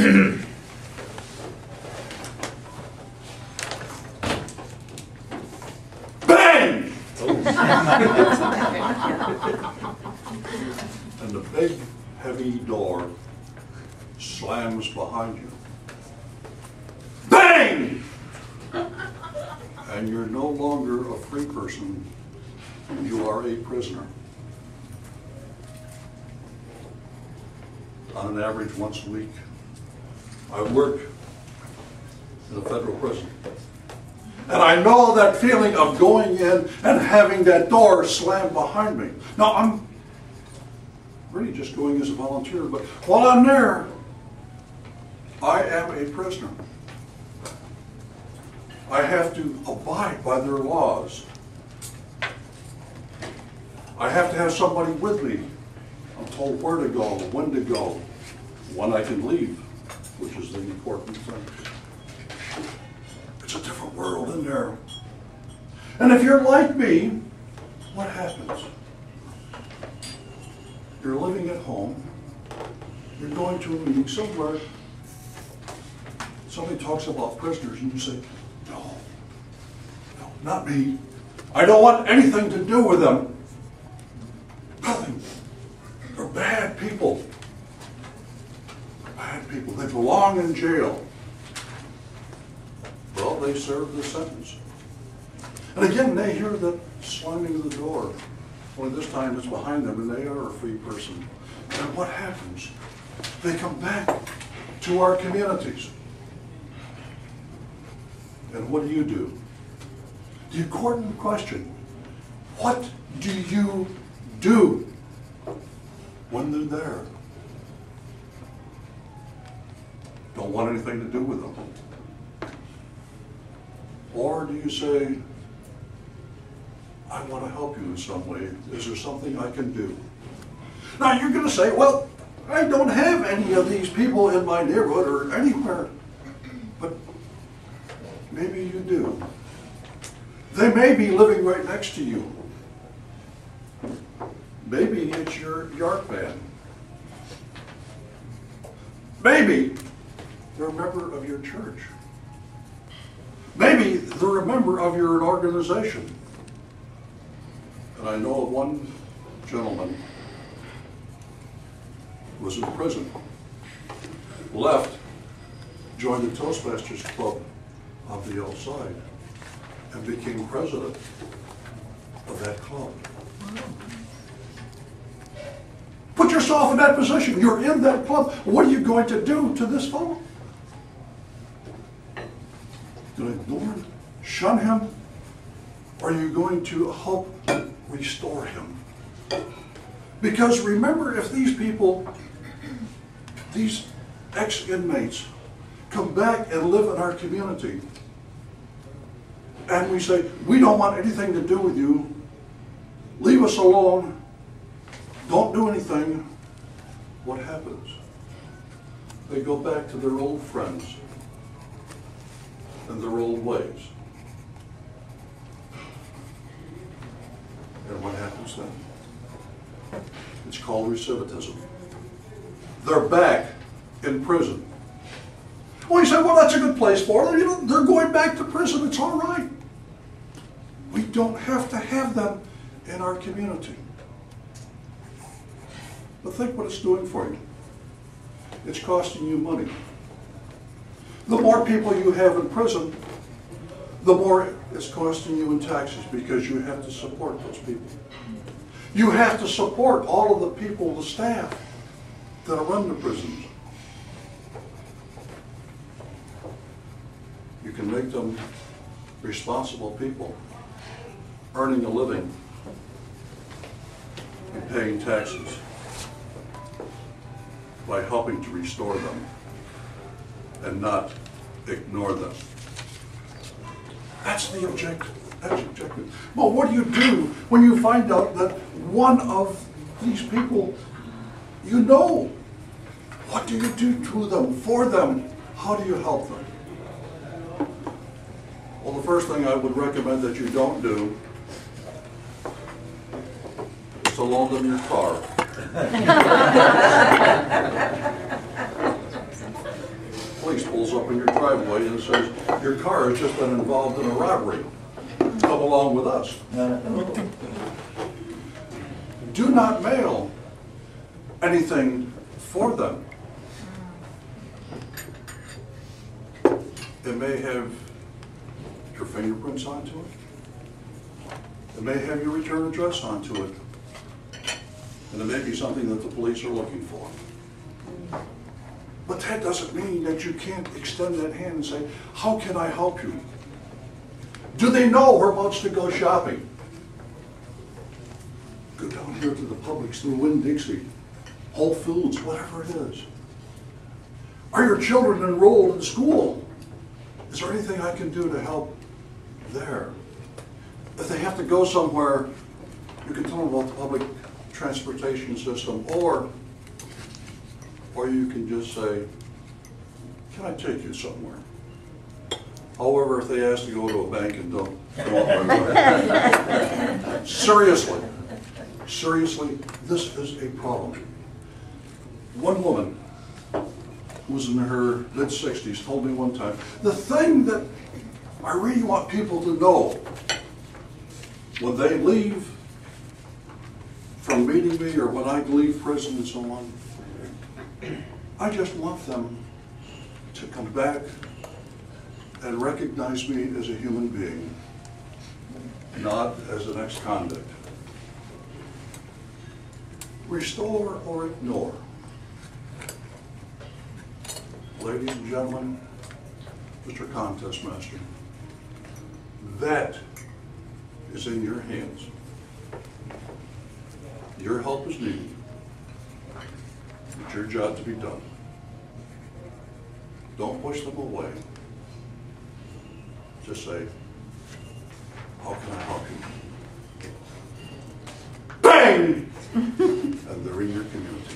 Bang! And the big, heavy door slams behind you. Bang! And you're no longer a free person. You are a prisoner. On an average, once a week, I work in a federal prison. And I know that feeling of going in and having that door slammed behind me. Now, I'm really just going as a volunteer, but while I'm there, I am a prisoner. I have to abide by their laws. I have to have somebody with me. I'm told where to go, when I can leave, which is the important thing. It's a different world in there. And if you're like me, what happens? You're living at home, you're going to a meeting somewhere, somebody talks about prisoners, and you say, no, not me. I don't want anything to do with them. Nothing. They're bad people. Bad people. They belong in jail. Well, they serve the sentence. And again, they hear the slamming of the door. Only this time it's behind them, and they are a free person. And what happens? They come back to our communities. And what do? The important question, what do you do when they're there? Don't want anything to do with them. Or do you say, I want to help you in some way. Is there something I can do? Now you're going to say, well, I don't have any of these people in my neighborhood or anywhere. But maybe you do. They may be living right next to you. Maybe it's your yard man. Maybe they're a member of your church. Maybe they're a member of your organization. And I know of one gentleman who was in prison, left, joined the Toastmasters Club on the outside, and became president of that club. Put yourself in that position. You're in that club. What are you going to do to this fellow? Going to ignore him, shun him, or are you going to help restore him? Because remember, if these people, these ex-inmates, come back and live in our community, and we say, we don't want anything to do with you, leave us alone, don't do anything, what happens? They go back to their old friends and their old ways. And what happens then? It's called recidivism. They're back in prison. Well, you say, well, that's a good place for them. You know, they're going back to prison. It's all right. We don't have to have them in our community. But think what it's doing for you. It's costing you money. The more people you have in prison, the more it's costing you in taxes, because you have to support those people. You have to support all of the people, the staff that run the prisons. You can make them responsible people, earning a living and paying taxes, by helping to restore them and not ignore them. That's the objective. That's the objective. Well, what do you do when you find out that one of these people, you know? What do you do to them, for them? How do you help them? Well, the first thing I would recommend that you don't do is to loan them your car. police pulls up in your driveway and says, your car has just been involved in a robbery. Come along with us. Do not mail anything for them. It may have your fingerprints onto it. It may have your return address onto it. And it may be something that the police are looking for. But that doesn't mean that you can't extend that hand and say, how can I help you? Do they know whereabouts to go shopping? Go down here to the Publix, the Winn-Dixie, Whole Foods, whatever it is. Are your children enrolled in school? Is there anything I can do to help there? If they have to go somewhere, you can tell them about the public transportation system, or you can just say, can I take you somewhere? However, if they ask to go to a bank and don't seriously, this is a problem. One woman who was in her mid-60s told me one time, the thing that I really want people to know when they leave from meeting me or when I leave prison and so on, I just want them to come back and recognize me as a human being, not as an ex-convict. Restore or ignore. Ladies and gentlemen, Mr. Contest Master, that is in your hands. Your help is needed. It's your job to be done. Don't push them away. Just say, how can I help you? Bang! And they're in your community.